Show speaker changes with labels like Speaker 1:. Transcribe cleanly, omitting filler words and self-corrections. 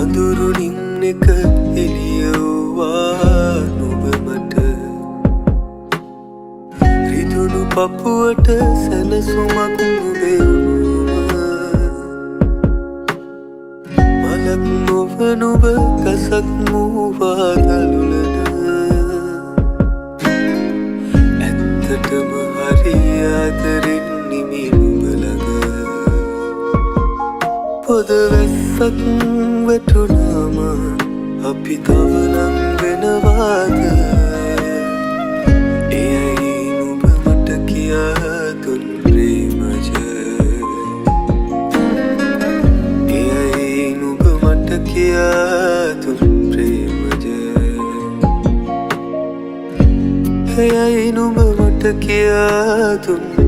Speaker 1: අඳුරුනින් එක එළියවුවා නුඹ මට රිදුණු පපුවට සැනසුමක් නුඹේ මලක් නොව නුඹ ගසක් මූවා දළුලන ඇත්තටම හරි ආදරෙන් නිමි නුඹ ළඟ පොද වැස්සක් වැටුනාම අපි තව නම් වෙනවාද එයයි නුඹ මට කියා දුන් ප්‍රේමජ එයයි නුඹ මට කියා දුන් ප්‍රේමජ එයයි නුඹ මට කියා දුන්